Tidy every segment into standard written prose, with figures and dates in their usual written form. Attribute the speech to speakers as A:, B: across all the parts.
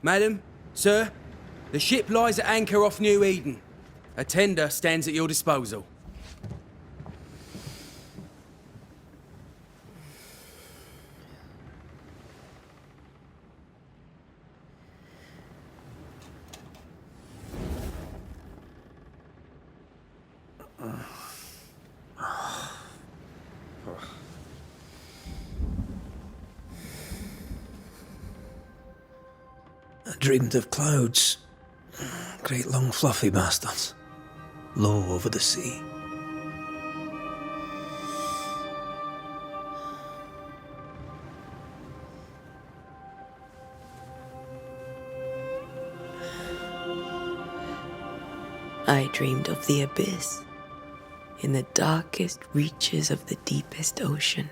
A: Madam, sir, the ship lies at anchor off New Eden. A tender stands at your disposal.
B: I dreamed of clouds. Great long fluffy bastards. Low over the sea.
C: I dreamed of the abyss, in the darkest reaches of the deepest ocean.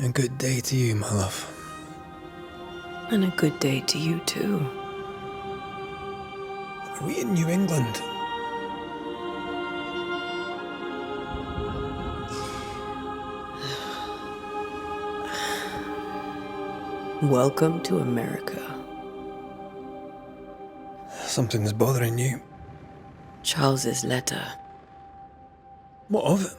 B: A good day to you, my love.
C: And a good day to you too.
B: Are we in New England?
C: Welcome to America.
B: Something's bothering you.
C: Charles's letter.
B: What of it?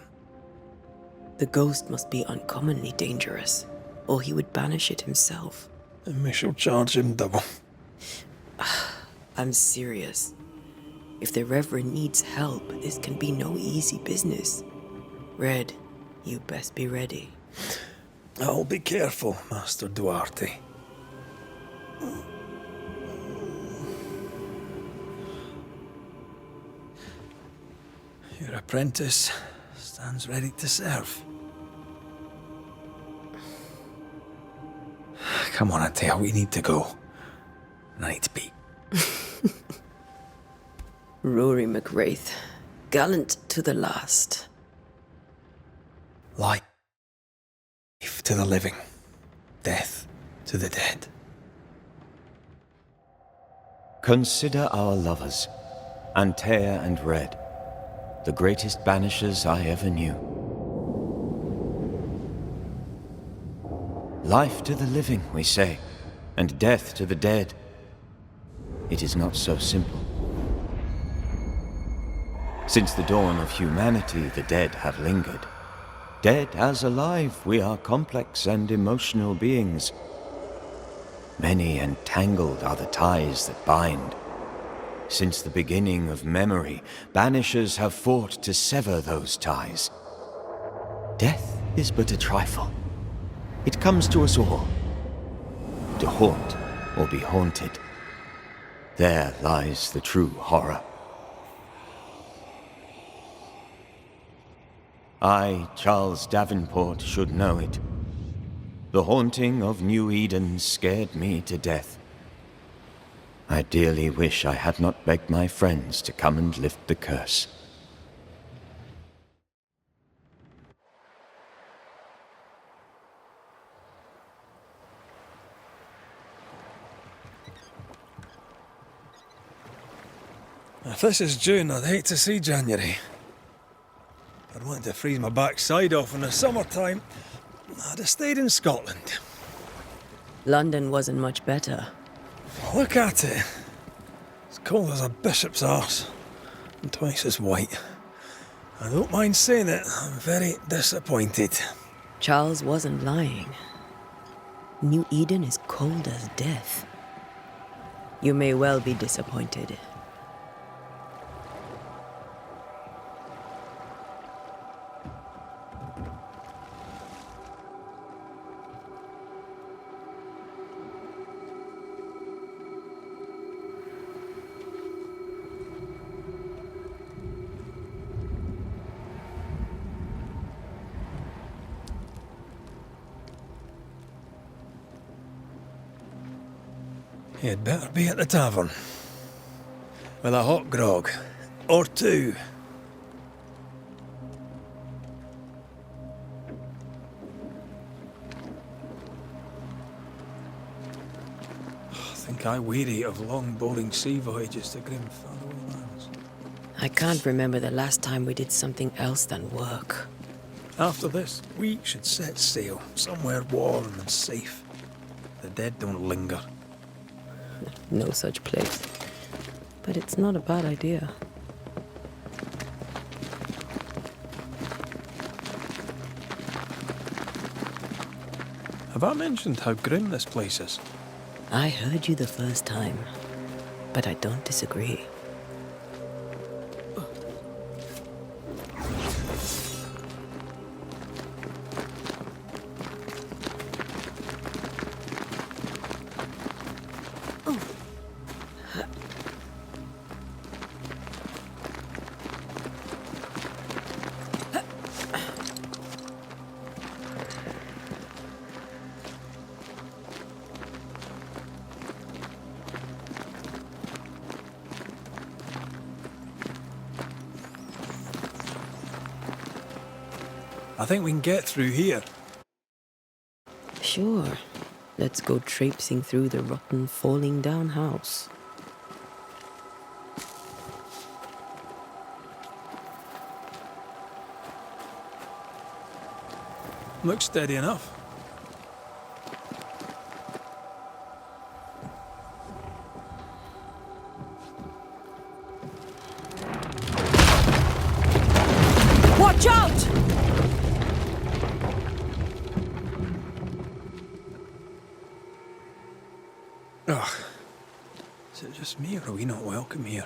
C: The ghost must be uncommonly dangerous, or he would banish it himself.
B: And we shall charge him double.
C: I'm serious. If the Reverend needs help, this can be no easy business. Red, you best be ready.
B: I'll be careful, Master Duarte. Your apprentice stands ready to serve. Come on, Atea, we need to go. I need to pee.
C: Rory McWraith, gallant to the last.
B: Life to the living, death to the dead.
D: Consider our lovers, Antea and Red, the greatest banishers I ever knew. Life to the living, we say, and death to the dead. It is not so simple. Since the dawn of humanity, the dead have lingered. Dead as alive, we are complex and emotional beings. Many and tangled are the ties that bind. Since the beginning of memory, banishers have fought to sever those ties. Death is but a trifle. It comes to us all. To haunt or be haunted. There lies the true horror. I, Charles Davenport, should know it. The haunting of New Eden scared me to death. I dearly wish I had not begged my friends to come and lift the curse.
B: If this is June, I'd hate to see January. I'd want to freeze my backside off in the summertime. I'd have stayed in Scotland.
C: London wasn't much better.
B: Look at it. As cold as a bishop's arse. And twice as white. I don't mind saying it, I'm very disappointed.
C: Charles wasn't lying. New Eden is cold as death. You may well be disappointed.
B: You'd better be at the tavern. With a hot grog. Or two. I think I weary of long, boring sea voyages to grim faraway lands.
C: I can't remember the last time we did something else than work.
B: After this, we should set sail somewhere warm and safe. The dead don't linger.
C: No such place. But it's not a bad idea.
B: Have I mentioned how grim this place is?
C: I heard you the first time, but I don't disagree.
B: I think we can get through here.
C: Sure. Let's go traipsing through the rotten, falling down house.
B: Looks steady enough.
C: Watch out!
B: Ugh. Is it just me or are we not welcome here?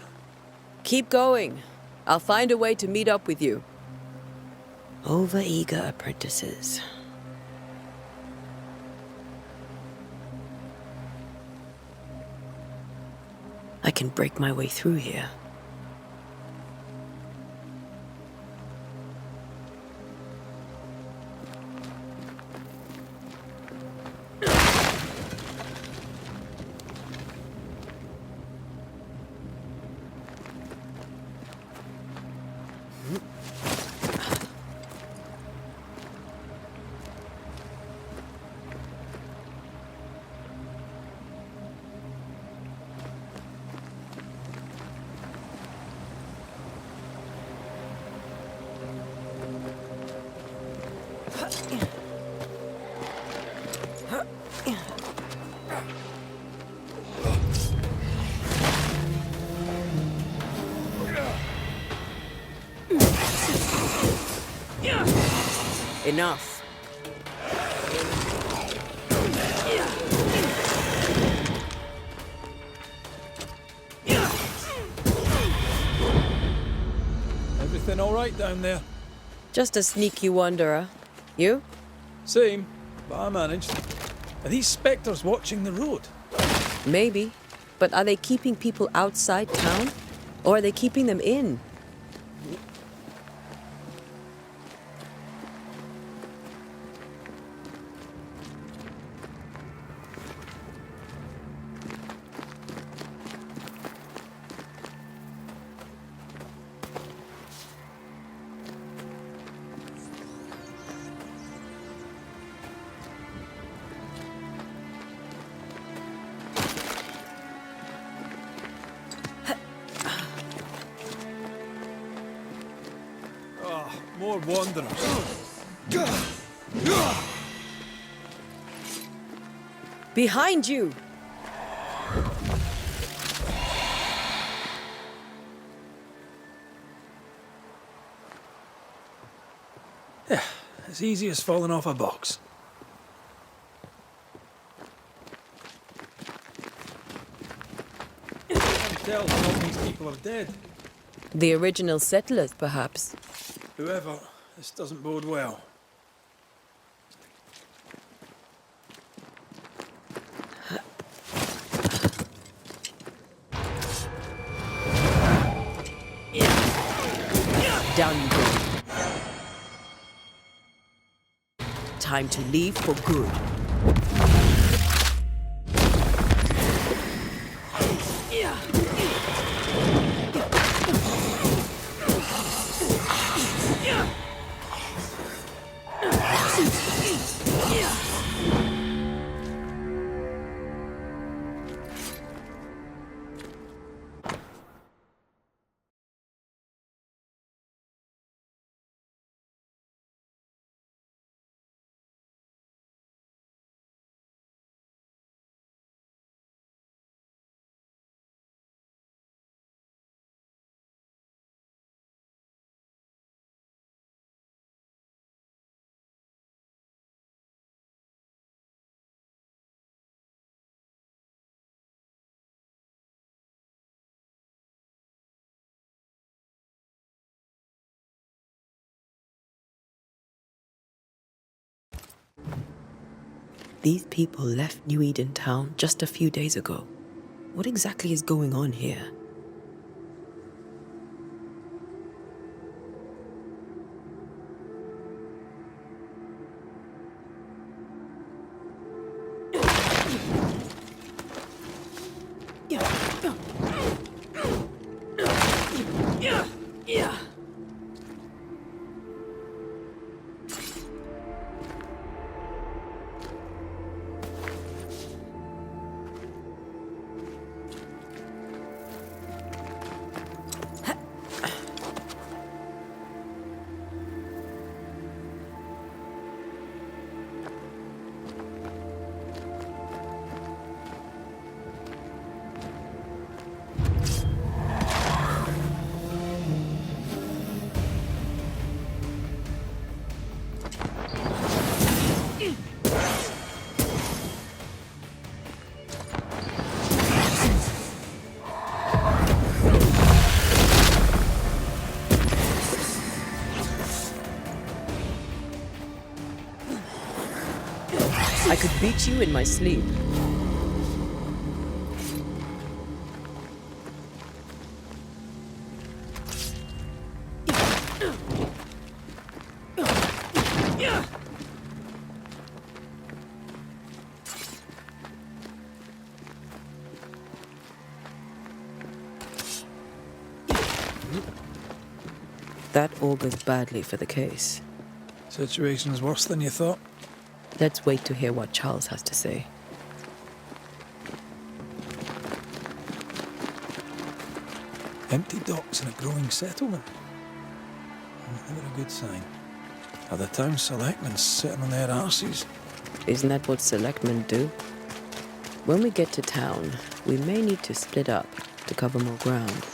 C: Keep going. I'll find a way to meet up with you. Over-eager apprentices. I can break my way through here. Enough.
B: Everything all right down there?
C: Just a sneaky wanderer. You?
B: Same, but I managed. Are these spectres watching the road?
C: Maybe. But are they keeping people outside town? Or are they keeping them in?
B: More wanderers.
C: Behind you!
B: Yeah, as easy as falling off a box. I can tell how all these people are dead.
C: The original settlers, perhaps.
B: Whoever, this doesn't bode well.
C: Down you go. Time to leave for good. These people left New Eden Town just a few days ago. What exactly is going on here? I could beat you in my sleep. That augurs badly for the case.
B: Situation's worse than you thought.
C: Let's wait to hear what Charles has to say.
B: Empty docks in a growing settlement. Never a good sign. Are the town selectmen sitting on their arses?
C: Isn't that what selectmen do? When we get to town, we may need to split up to cover more ground.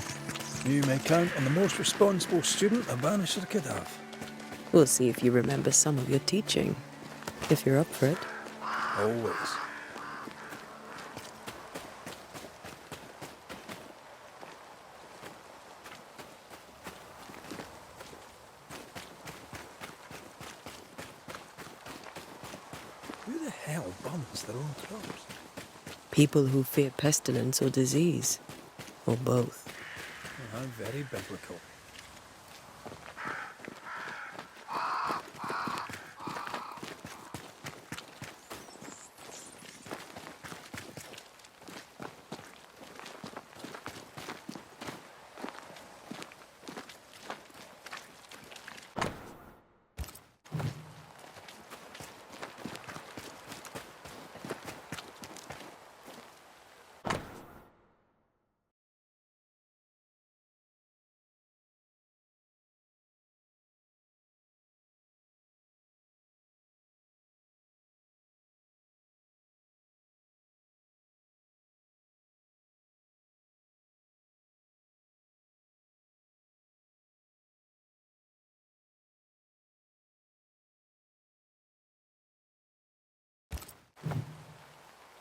B: You may count on the most responsible student a Banisher could have.
C: We'll see if you remember some of your teaching. If you're up for it.
B: Always. Who the hell burns their own crops?
C: People who fear pestilence or disease. Or both.
B: How very biblical.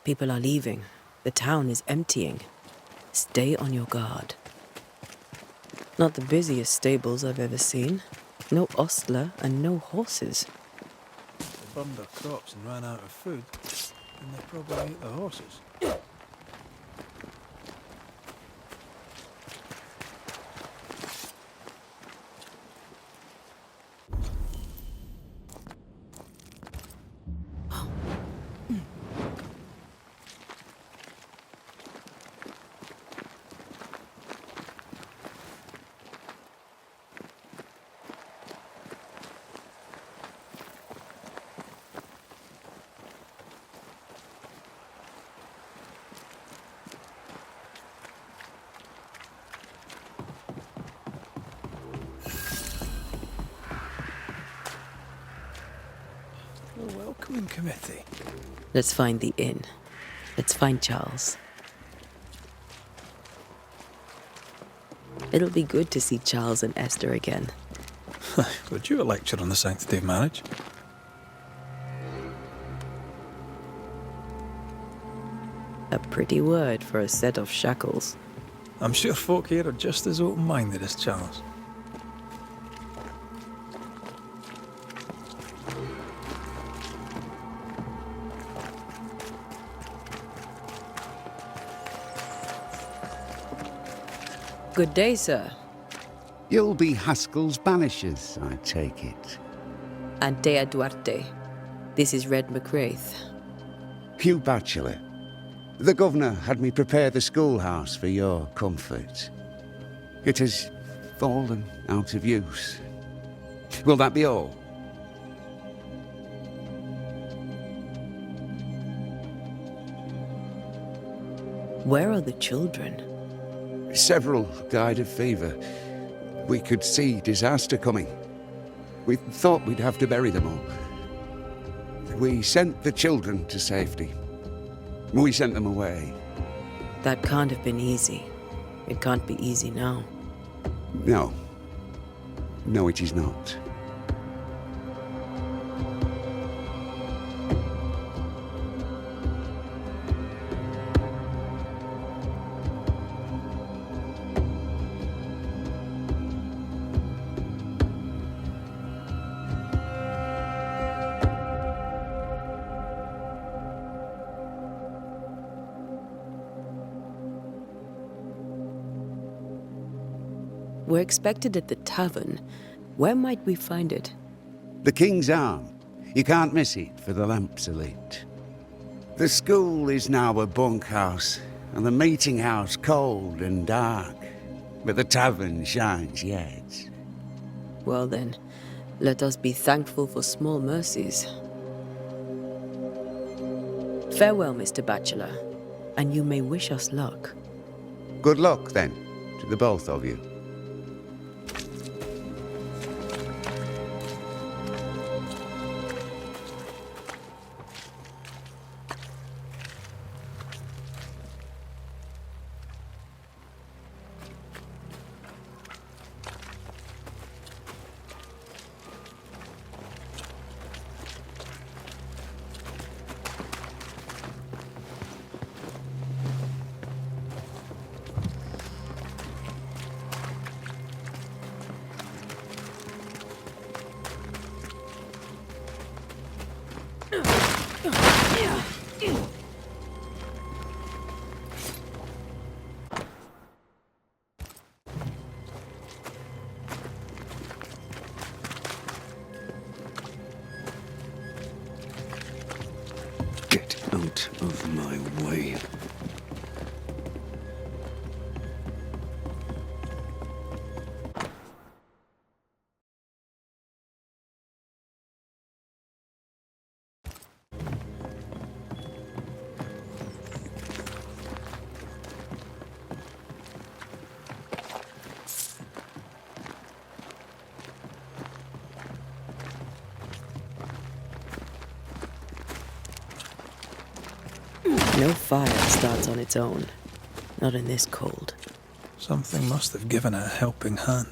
C: People are leaving. The town is emptying. Stay on your guard. Not the busiest stables I've ever seen. No ostler and no horses.
B: They burned their crops and ran out of food, and they probably ate the horses. A welcoming committee.
C: Let's find the inn. Let's find Charles. It'll be good to see Charles and Esther again.
B: Would you a lecture on the sanctity of marriage?
C: A pretty word for a set of shackles.
B: I'm sure folk here are just as open-minded as Charles.
C: Good day, sir.
E: You'll be Haskell's Banishers, I take it.
C: Antea Duarte. This is Red McWraith.
E: Hugh Bachelor. The governor had me prepare the schoolhouse for your comfort. It has fallen out of use. Will that be all?
C: Where are the children?
E: Several died of fever. We could see disaster coming. We thought we'd have to bury them all. We sent the children to safety. We sent them away.
C: That can't have been easy. It can't be easy now.
E: No. No, it is not.
C: We're expected at the tavern. Where might we find it?
E: The King's Arm. You can't miss it, for the lamps are lit. The school is now a bunkhouse, and the meeting house cold and dark. But the tavern shines yet.
C: Well then, let us be thankful for small mercies. Farewell, Mr. Bachelor, and you may wish us luck.
E: Good luck, then, to the both of you.
F: Get out of my way.
C: No fire starts on its own. Not in this cold.
B: Something must have given it a helping hand.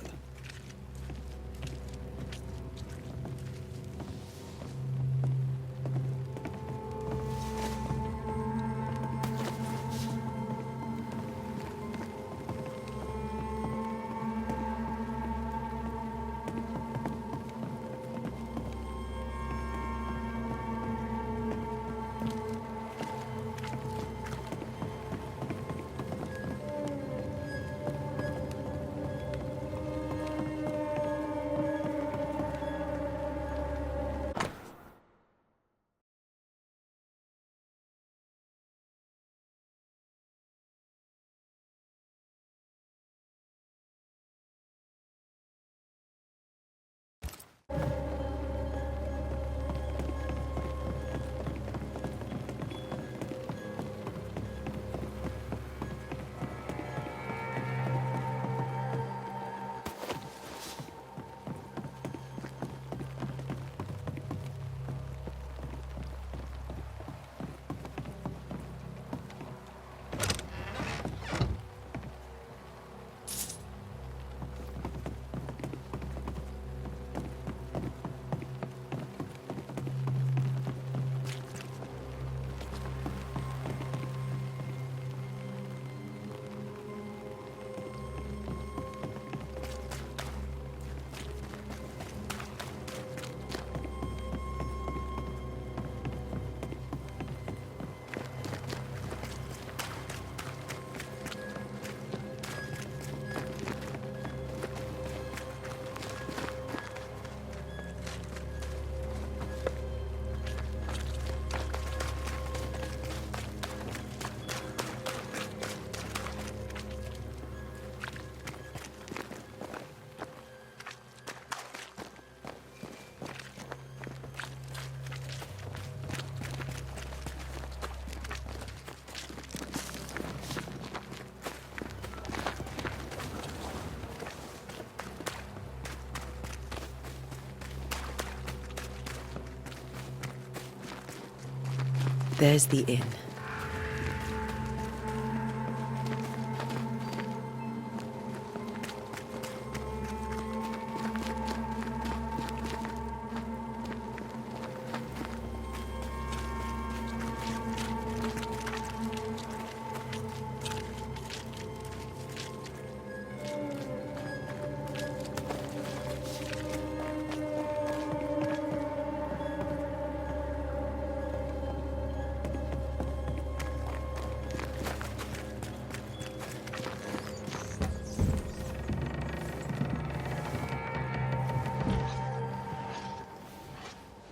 C: There's the inn.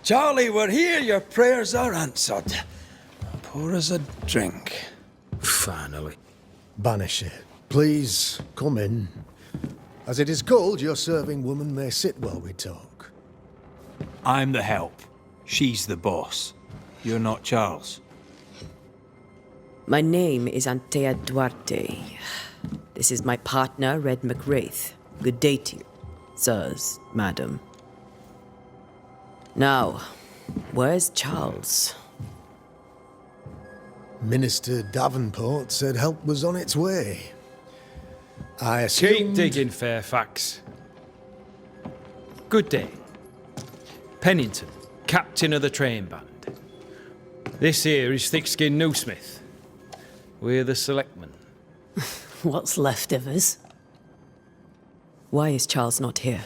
B: Charlie, we're here. Your prayers are answered. Pour us a drink.
A: Finally.
G: Banisher, please come in. As it is cold, your serving woman may sit while we talk.
B: I'm the help. She's the boss. You're not Charles.
C: My name is Antea Duarte. This is my partner, Red McWraith. Good day to you, sirs, madam. Now, where's Charles?
G: Minister Davenport said help was on its way. I
H: Keep
G: assumed...
H: digging, Fairfax. Good day. Pennington, captain of the train band. This here is Thickskin Newsmith. We're the selectmen.
I: What's left of us?
C: Why is Charles not here?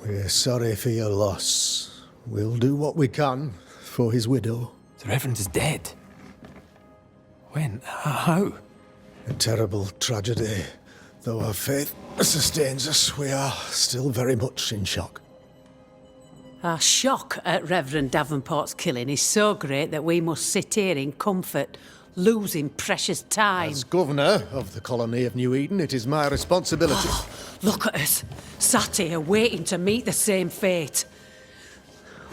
G: We're sorry for your loss. We'll do what we can for his widow.
B: The Reverend is dead. When? How?
G: A terrible tragedy. Though our faith sustains us, we are still very much in shock.
I: Our shock at Reverend Davenport's killing is so great that we must sit here in comfort, losing precious time.
G: As governor of the colony of New Eden, it is my responsibility.
I: Look at us, sat here waiting to meet the same fate.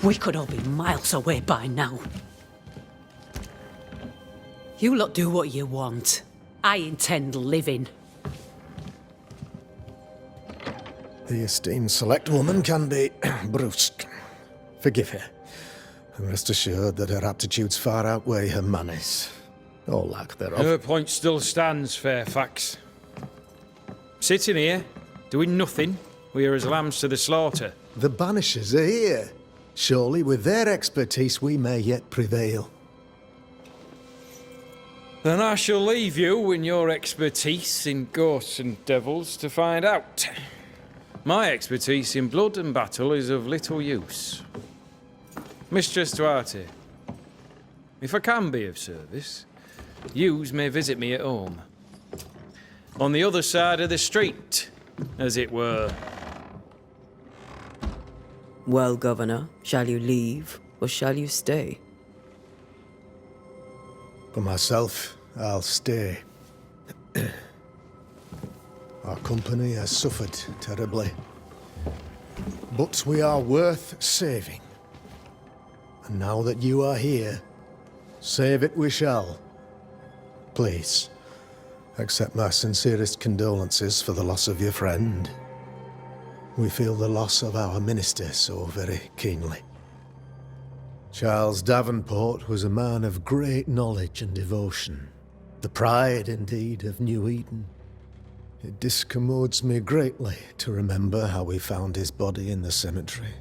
I: We could all be miles away by now. You lot do what you want. I intend living.
G: The esteemed select woman can be brusque. Forgive her. And rest assured that her aptitudes far outweigh her manners. Or lack thereof.
H: Her point still stands, Fairfax. Sitting here, doing nothing, we are as lambs to the slaughter.
G: The Banishers are here. Surely with their expertise we may yet prevail.
H: Then I shall leave you and your expertise in ghosts and devils to find out. My expertise in blood and battle is of little use. Mistress Duarte, if I can be of service, yous may visit me at home. On the other side of the street, as it were.
C: Well, Governor, shall you leave or shall you stay?
G: For myself, I'll stay. Our company has suffered terribly. But we are worth saving. And now that you are here, save it we shall. Please, accept my sincerest condolences for the loss of your friend. We feel the loss of our minister so very keenly. Charles Davenport was a man of great knowledge and devotion. The pride, indeed, of New Eden. It discommodes me greatly to remember how we found his body in the cemetery.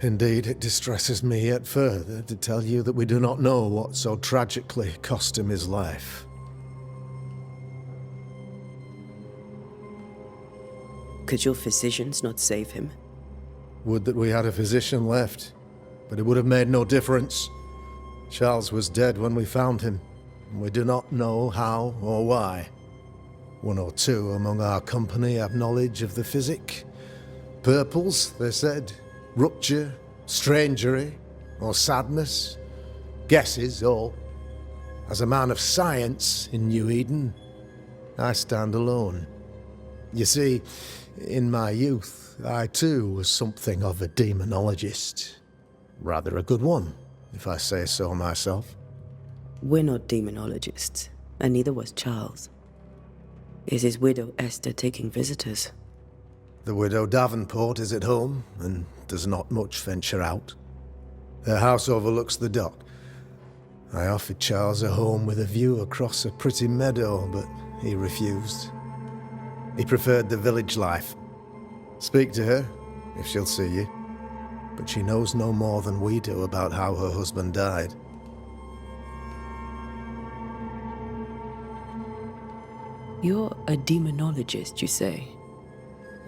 G: Indeed, it distresses me yet further to tell you that we do not know what so tragically cost him his life.
C: Could your physicians not save him?
G: Would that we had a physician left, but it would have made no difference. Charles was dead when we found him, and we do not know how or why. One or two among our company have knowledge of the physic. Purples, they said, rupture, strangery, or sadness. Guesses, all. As a man of science in New Eden, I stand alone. You see, in my youth, I too was something of a demonologist. Rather a good one, if I say so myself.
C: We're not demonologists, and neither was Charles. Is his widow Esther taking visitors?
G: The widow Davenport is at home, and does not much venture out. Their house overlooks the dock. I offered Charles a home with a view across a pretty meadow, but he refused. He preferred the village life. Speak to her, if she'll see you. But she knows no more than we do about how her husband died.
C: You're a demonologist, you say?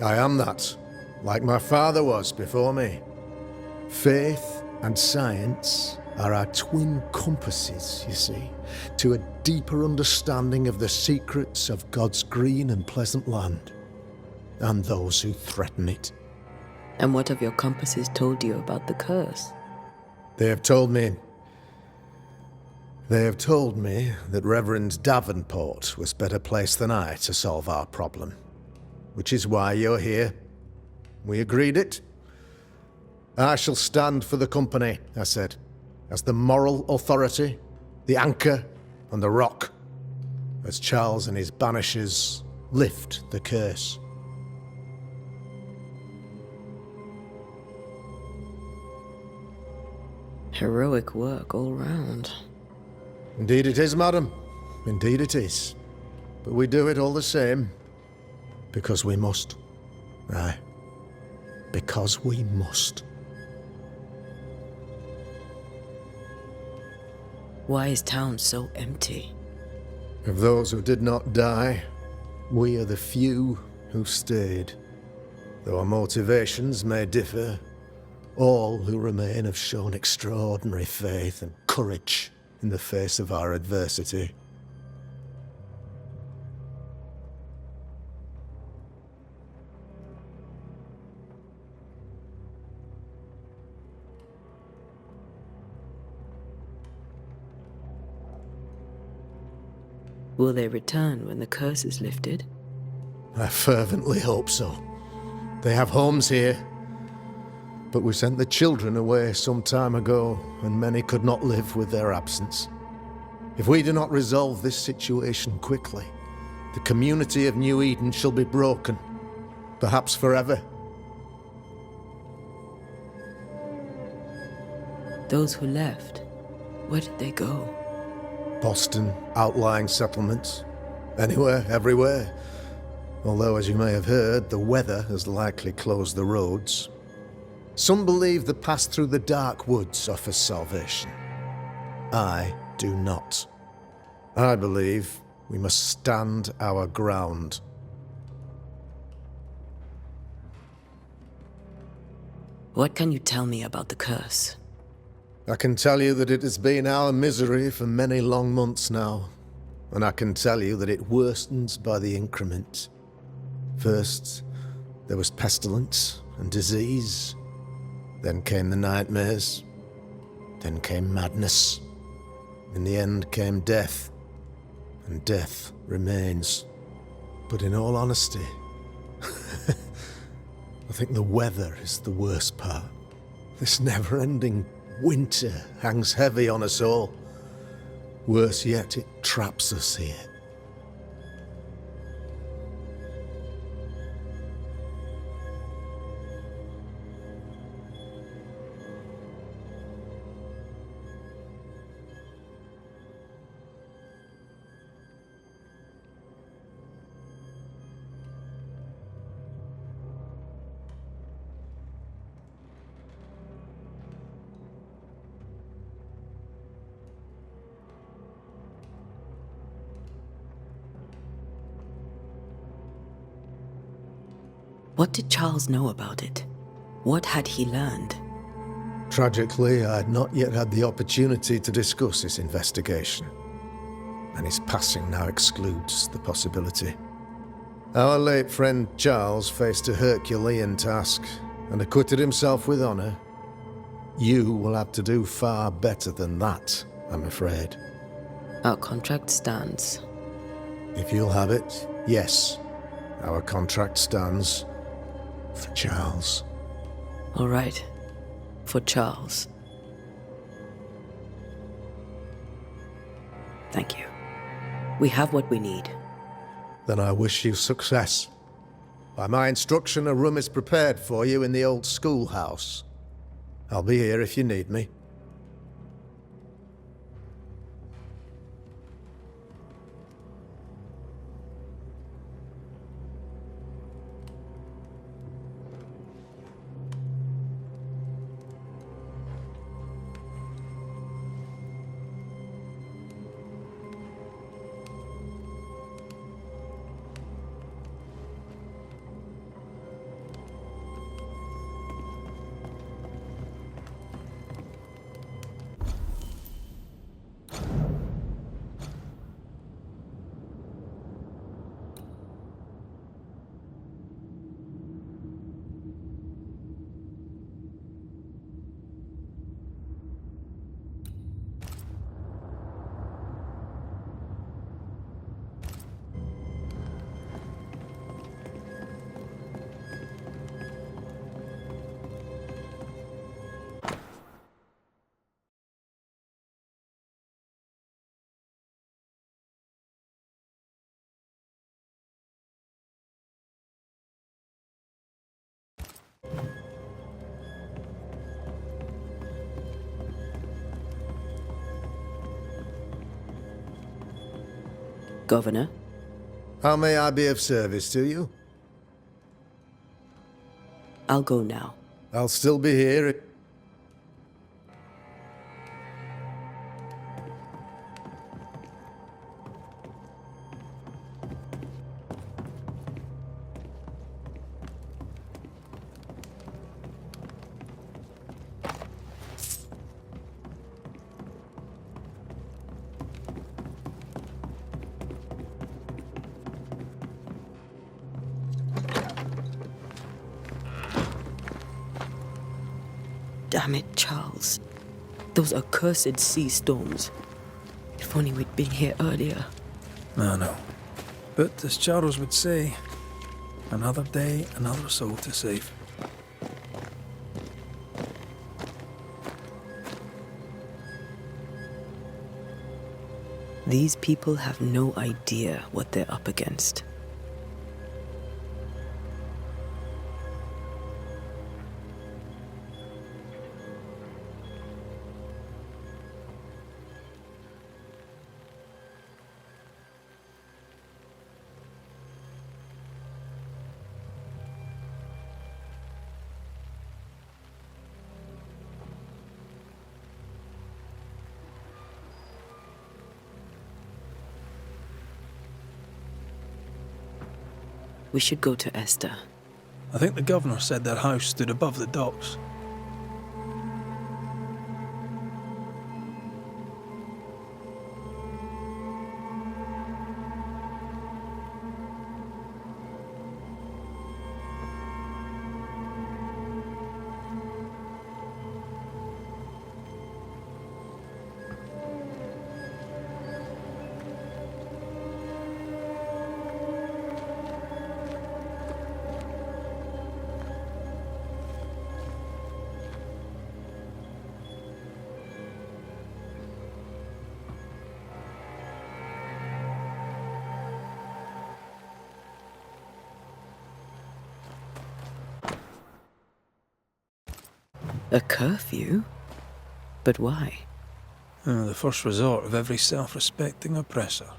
G: I am that, like my father was before me. Faith and science are our twin compasses, you see, to a deeper understanding of the secrets of God's green and pleasant land, and those who threaten it.
C: And what have your compasses told you about the curse?
G: They have told me that Reverend Davenport was better placed than I to solve our problem. Which is why you're here. We agreed it. I shall stand for the company, I said, as the moral authority, the anchor, and the rock, as Charles and his Banishers lift the curse.
C: Heroic work all round.
G: Indeed it is, madam. Indeed it is. But we do it all the same. Because we must. Aye. Because we must.
C: Why is town so empty?
G: Of those who did not die, we are the few who stayed. Though our motivations may differ, all who remain have shown extraordinary faith and courage in the face of our adversity.
C: Will they return when the curse is lifted?
G: I fervently hope so. They have homes here. But we sent the children away some time ago, and many could not live with their absence. If we do not resolve this situation quickly, the community of New Eden shall be broken, perhaps forever.
C: Those who left, where did they go?
G: Boston, outlying settlements. Anywhere, everywhere. Although, as you may have heard, the weather has likely closed the roads. Some believe the path through the dark woods offers salvation. I do not. I believe we must stand our ground.
C: What can you tell me about the curse?
G: I can tell you that it has been our misery for many long months now, and I can tell you that it worstens by the increment. First, there was pestilence and disease. Then came the nightmares. Then came madness. In the end came death. And death remains. But in all honesty, I think the weather is the worst part. This never-ending winter hangs heavy on us all. Worse yet, it traps us here.
C: What did Charles know about it? What had he learned?
G: Tragically, I had not yet had the opportunity to discuss his investigation, and his passing now excludes the possibility. Our late friend Charles faced a Herculean task and acquitted himself with honor. You will have to do far better than that, I'm afraid.
C: Our contract stands.
G: If you'll have it, yes, our contract stands. For Charles.
C: All right. For Charles. Thank you. We have what we need.
G: Then I wish you success. By my instruction, a room is prepared for you in the old schoolhouse. I'll be here if you need me.
C: Governor,
G: How may I be of service to you?
C: I'll go now.
G: I'll still be here.
C: Damn it, Charles. Those accursed sea storms. If only we'd been here earlier.
B: I know. But as Charles would say, another day, another soul to save.
C: These people have no idea what they're up against. We should go to Esther.
B: I think the governor said their house stood above the docks.
C: A curfew? But why?
B: The first resort of every self-respecting oppressor.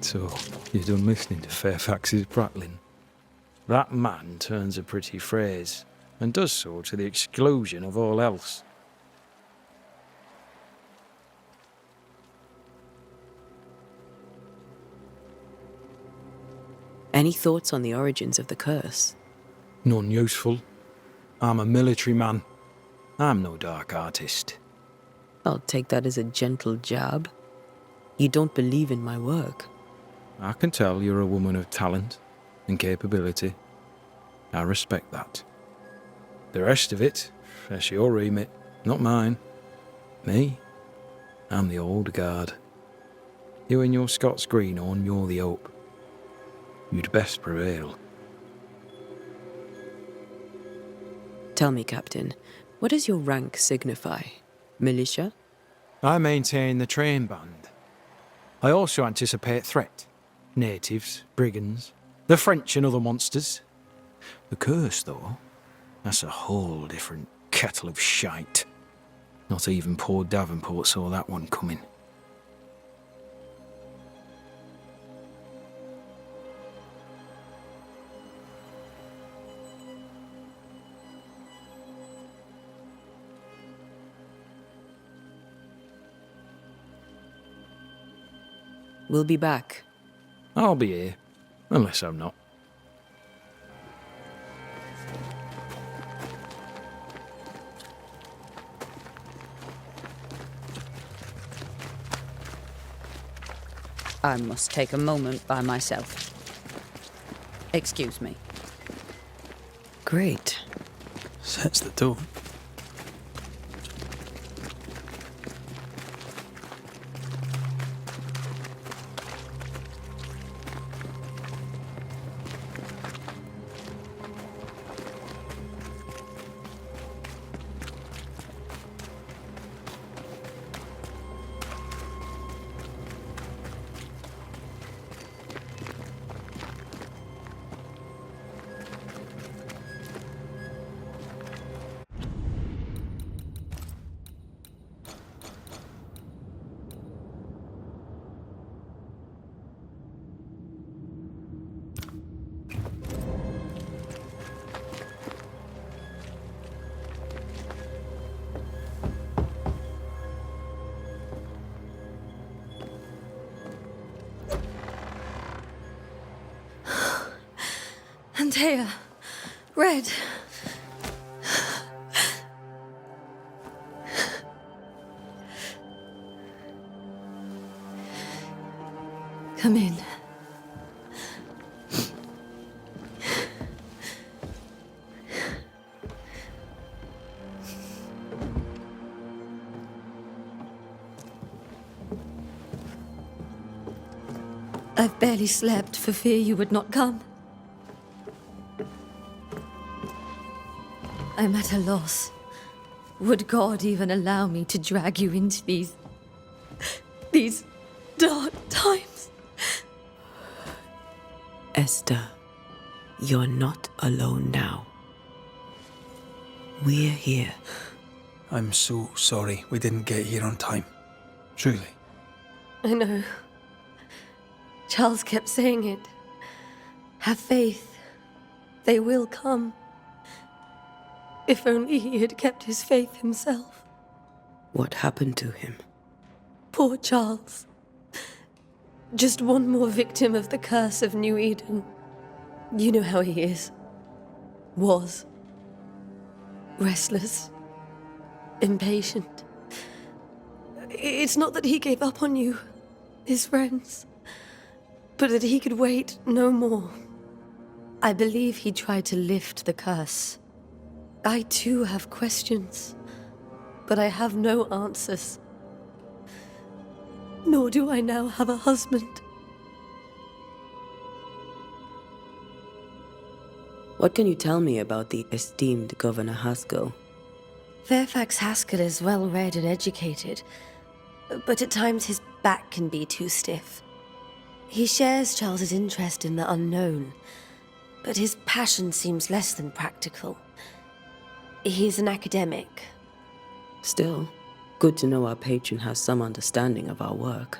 H: So, you're done listening to Fairfax's prattling? That man turns a pretty phrase, and does so to the exclusion of all else.
C: Any thoughts on the origins of the curse?
H: None useful. I'm a military man. I'm no dark artist.
C: I'll take that as a gentle jab. You don't believe in my work.
H: I can tell you're a woman of talent and capability. I respect that. The rest of it, that's your remit, not mine. Me, I'm the old guard. You and your Scots greenhorn, you're the hope. You'd best prevail.
C: Tell me, Captain, what does your rank signify? Militia?
H: I maintain the train band. I also anticipate threat. Natives, brigands, the French and other monsters. The curse, though, that's a whole different kettle of shite. Not even poor Davenport saw that one coming.
C: We'll be back.
H: I'll be here, unless I'm not.
J: I must take a moment by myself. Excuse me.
C: Great.
B: Sets the tone.
K: Antea, Red. Come in. I've barely slept for fear you would not come. I'm at a loss. Would God even allow me to drag you into these dark times?
C: Esther, you're not alone now. We're here.
B: I'm so sorry we didn't get here on time. Truly.
K: I know. Charles kept saying it. Have faith. They will come. If only he had kept his faith himself.
C: What happened to him?
K: Poor Charles. Just one more victim of the curse of New Eden. You know how he is. Was. Restless. Impatient. It's not that he gave up on you, his friends, but that he could wait no more. I believe he tried to lift the curse. I too have questions, but I have no answers. Nor do I now have a husband.
C: What can you tell me about the esteemed Governor Haskell?
K: Fairfax Haskell is well read and educated, but at times his back can be too stiff. He shares Charles's interest in the unknown, but his passion seems less than practical. He's an academic.
C: Still, good to know our patron has some understanding of our work.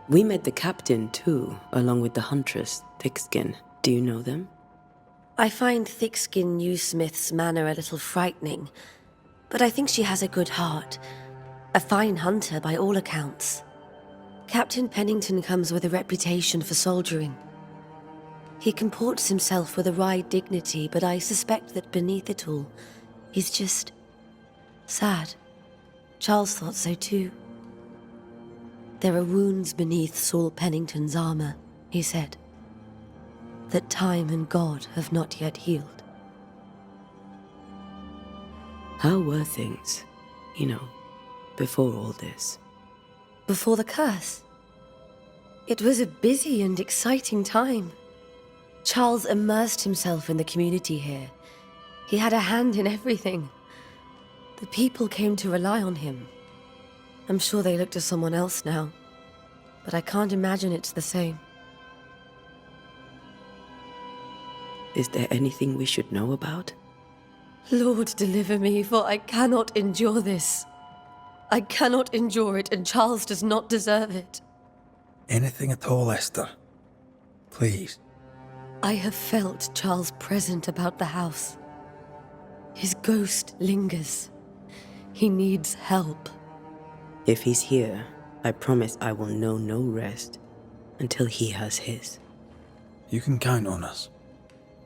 C: We met the captain too, along with the huntress, Thickskin. Do you know them?
K: I find Thickskin Newsmith's manner a little frightening, but I think she has a good heart. A fine hunter by all accounts. Captain Pennington comes with a reputation for soldiering. He comports himself with a wry dignity, but I suspect that beneath it all, he's just sad. Charles thought so too. There are wounds beneath Saul Pennington's armor, he said, that time and God have not yet healed.
C: How were things, before all this?
K: Before the curse? It was a busy and exciting time. Charles immersed himself in the community here. He had a hand in everything. The people came to rely on him. I'm sure they look to someone else now, but I can't imagine it's the same.
C: Is there anything we should know about?
K: Lord, deliver me, for I cannot endure this. I cannot endure it, and Charles does not deserve it.
B: Anything at all, Esther. Please.
K: I have felt Charles present about the house. His ghost lingers. He needs help.
C: If he's here, I promise I will know no rest until he has his.
B: You can count on us.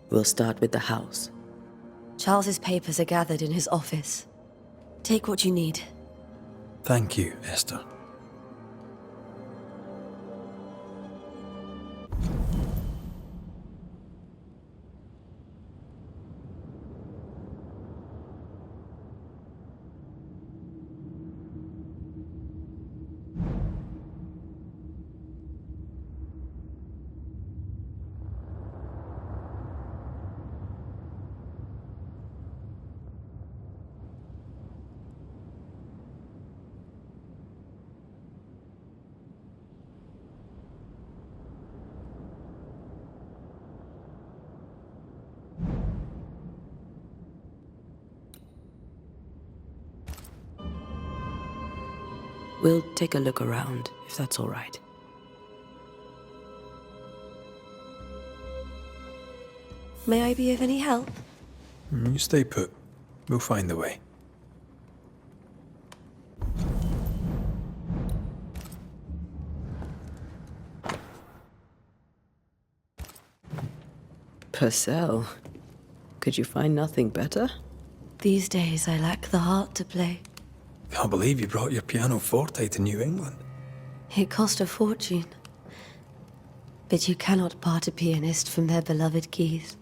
C: We'll start with the house.
K: Charles's papers are gathered in his office. Take what you need.
B: Thank you, Esther.
C: We'll take a look around, if that's all right.
K: May I be of any help?
B: You stay put. We'll find the way.
C: Purcell, could you find nothing better?
K: These days I lack the heart to play.
B: Can't believe you brought your pianoforte to New England.
K: It cost a fortune. But you cannot part a pianist from their beloved keys.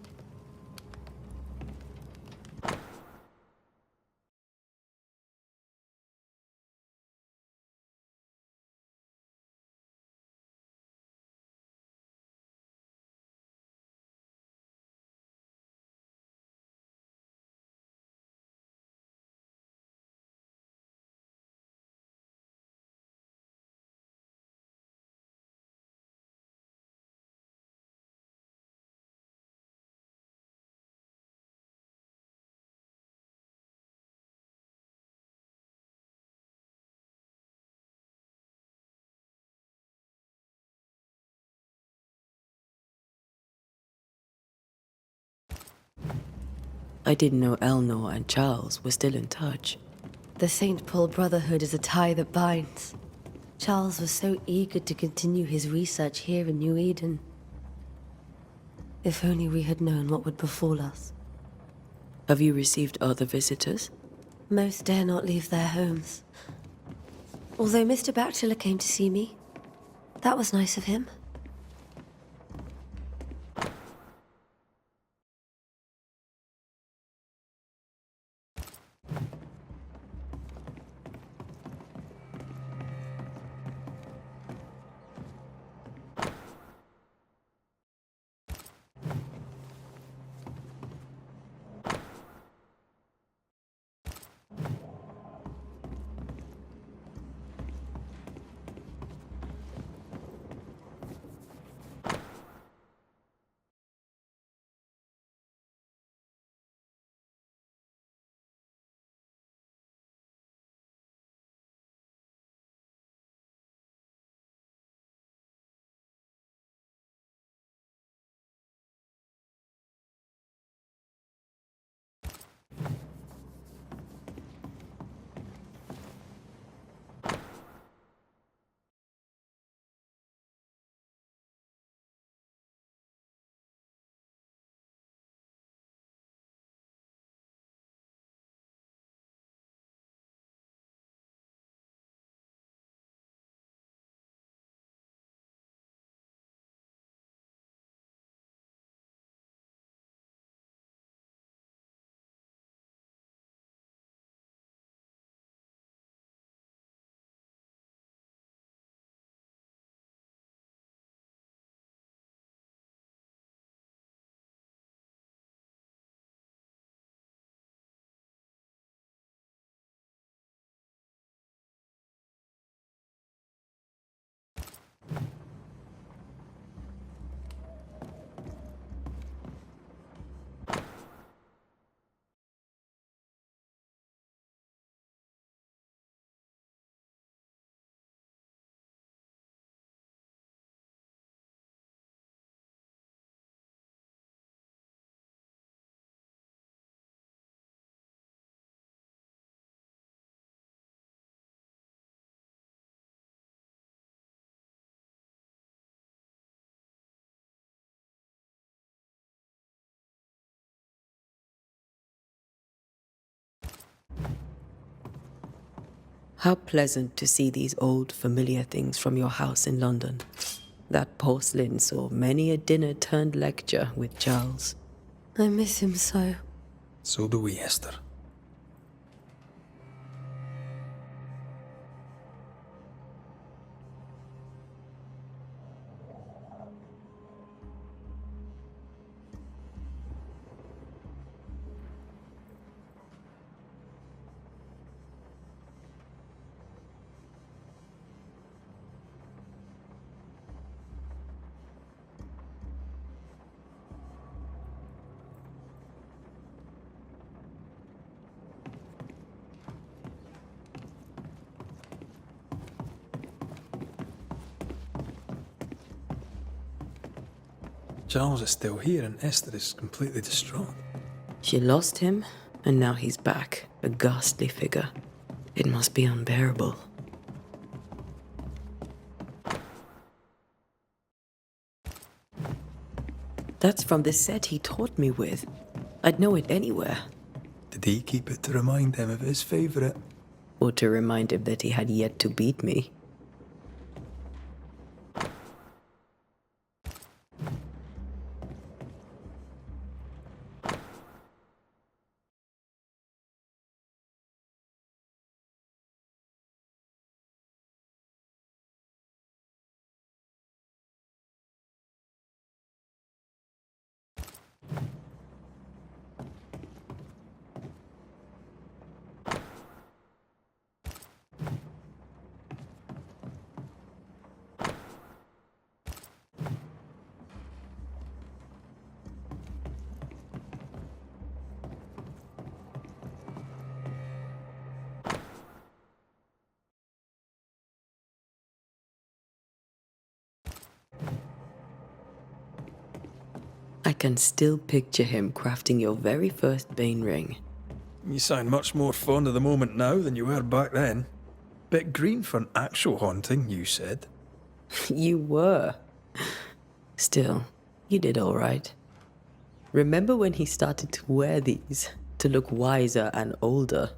C: I didn't know Eleanor and Charles were still in touch.
K: The St. Paul Brotherhood is a tie that binds. Charles was so eager to continue his research here in New Eden. If only we had known what would befall us.
C: Have you received other visitors?
K: Most dare not leave their homes. Although Mr. Bachelor came to see me. That was nice of him.
C: How pleasant to see these old, familiar things from your house in London. That porcelain saw many a dinner turned lecture with Charles.
K: I miss him so.
B: So do we, Esther. Charles is still here and Esther is completely distraught.
C: She lost him, and now he's back, a ghastly figure. It must be unbearable. That's from the set he taught me with. I'd know it anywhere.
B: Did he keep it to remind him of his favourite?
C: Or to remind him that he had yet to beat me. I can still picture him crafting your very first Bane ring.
B: You sound much more fond of the moment now than you were back then. Bit green for an actual haunting, you said.
C: You were. Still, you did all right. Remember when he started to wear these to look wiser and older?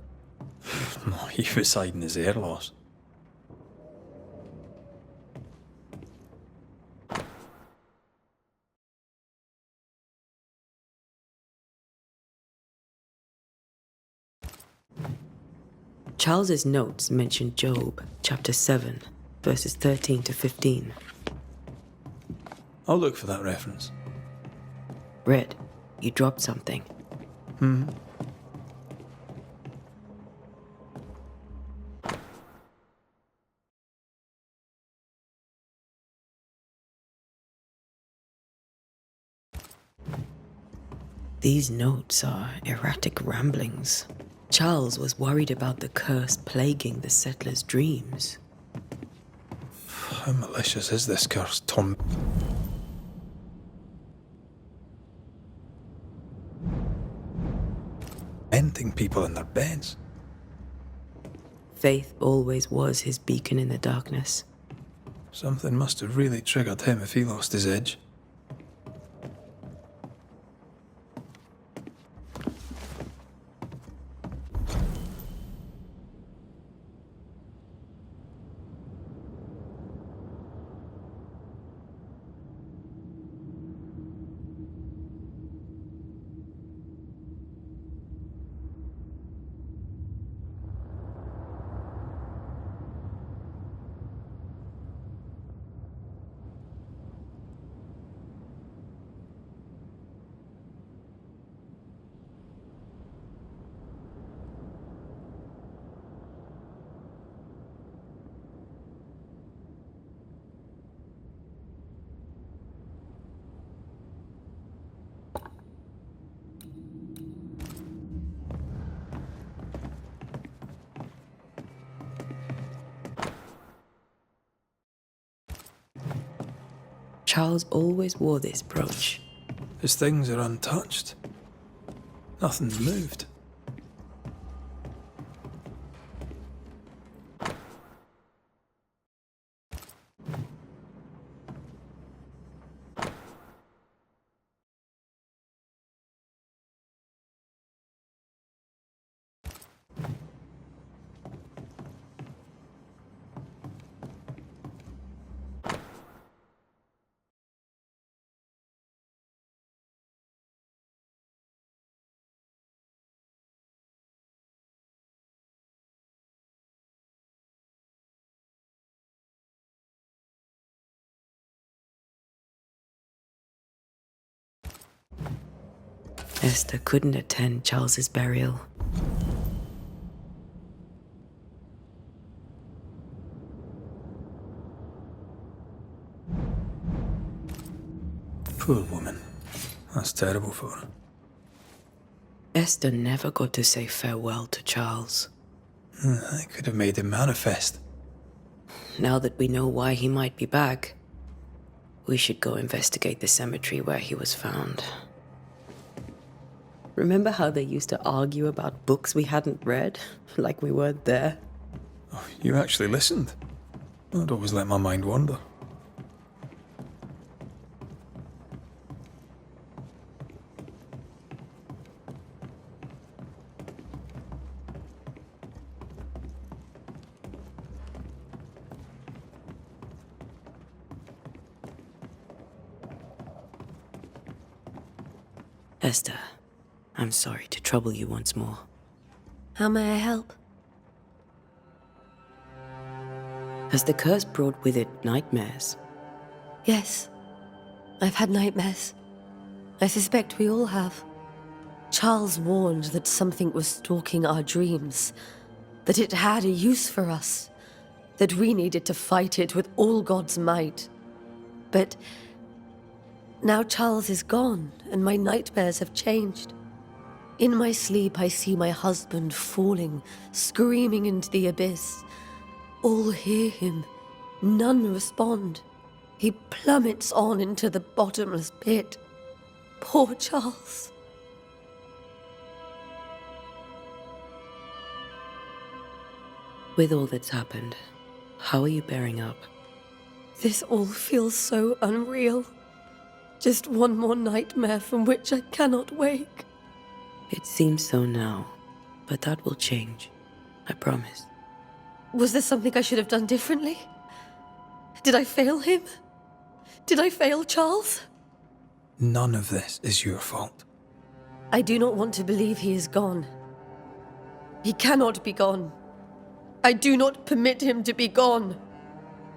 B: He was hiding his hair loss.
C: Charles's notes mention Job, chapter 7, verses 13 to 15.
B: I'll look for that reference.
C: Red, you dropped something. These notes are erratic ramblings. Charles was worried about the curse plaguing the settlers' dreams.
B: How malicious is this curse, Tom? Ending people in their beds.
C: Faith always was his beacon in the darkness.
B: Something must have really triggered him if he lost his edge.
C: Charles always wore this brooch.
B: His things are untouched. Nothing's moved.
C: Esther couldn't attend Charles's burial.
B: Poor woman. That's terrible for her.
C: Esther never got to say farewell to Charles.
B: I could have made him manifest.
C: Now that we know why he might be back, we should go investigate the cemetery where he was found. Remember how they used to argue about books we hadn't read? Like we weren't there?
B: Oh, you actually listened. I'd always let my mind wander.
C: Esther, I'm sorry to trouble you once more.
K: How may I help?
C: Has the curse brought with it nightmares?
K: Yes. I've had nightmares. I suspect we all have. Charles warned that something was stalking our dreams, that it had a use for us, that we needed to fight it with all God's might. But now Charles is gone, and my nightmares have changed. In my sleep, I see my husband falling, screaming into the abyss. All hear him. None respond. He plummets on into the bottomless pit. Poor Charles.
C: With all that's happened, how are you bearing up?
K: This all feels so unreal. Just one more nightmare from which I cannot wake.
C: It seems so now, but that will change. I promise.
K: Was there something I should have done differently? Did I fail him? Did I fail Charles?
B: None of this is your fault.
K: I do not want to believe he is gone. He cannot be gone. I do not permit him to be gone.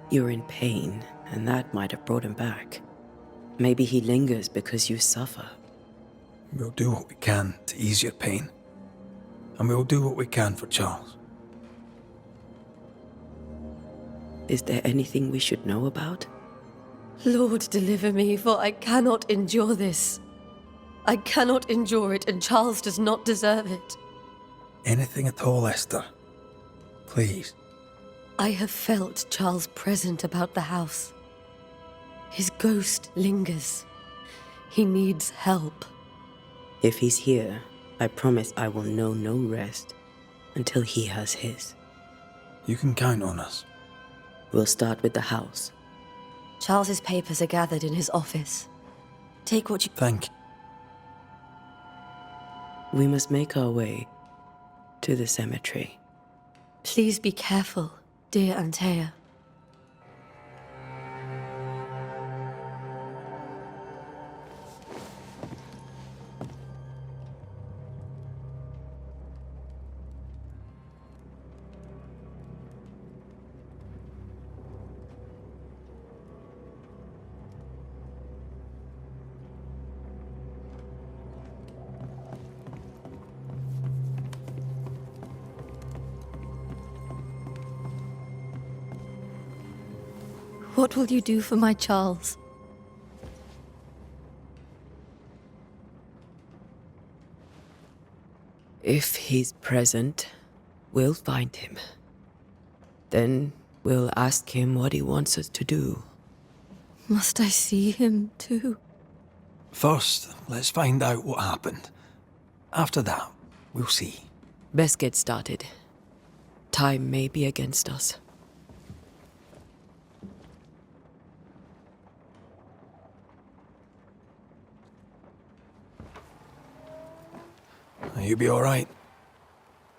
C: You're in pain, and that might have brought him back. Maybe he lingers because you suffer.
B: We'll do what we can to ease your pain. And we'll do what we can for Charles.
C: Is there anything we should know about?
K: Lord, deliver me, for I cannot endure this. I cannot endure it, and Charles does not deserve it.
B: Anything at all, Esther. Please.
K: I have felt Charles present about the house. His ghost lingers. He needs help.
C: If he's here, I promise I will know no rest until he has his.
B: You can count on us.
C: We'll start with the house.
K: Charles's papers are gathered in his office. Take what you...
B: Thank you.
C: We must make our way to the cemetery.
K: Please be careful, dear Antea. What will you do for my Charles?
C: If he's present, we'll find him. Then we'll ask him what he wants us to do.
K: Must I see him too?
B: First, let's find out what happened. After that, we'll see.
C: Best get started. Time may be against us.
B: You be all right?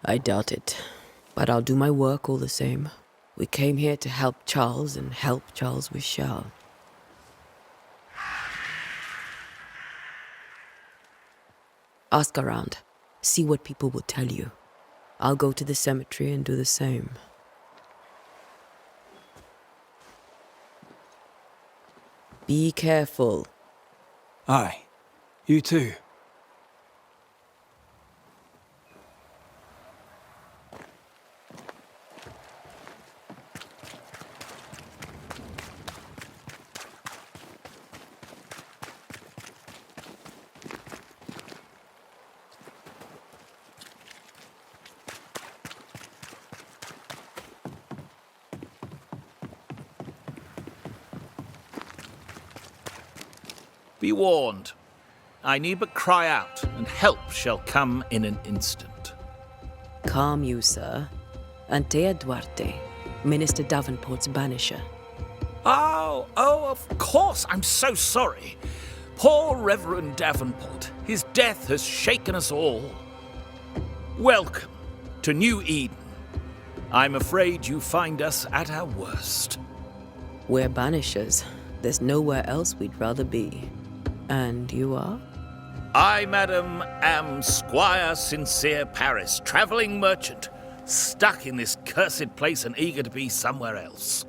C: I doubt it, but I'll do my work all the same. We came here to help Charles, and help Charles we shall. Ask around. See what people will tell you. I'll go to the cemetery and do the same. Be careful.
B: Aye. You too.
L: Be warned. I need but cry out, and help shall come in an instant.
C: Calm you, sir. Antea Duarte, Minister Davenport's banisher.
L: Oh, of course. I'm so sorry. Poor Reverend Davenport. His death has shaken us all. Welcome to New Eden. I'm afraid you find us at our worst.
C: We're banishers. There's nowhere else we'd rather be. And you are?
L: I, madam, am Squire Sincere Paris, travelling merchant, stuck in this cursed place and eager to be somewhere else.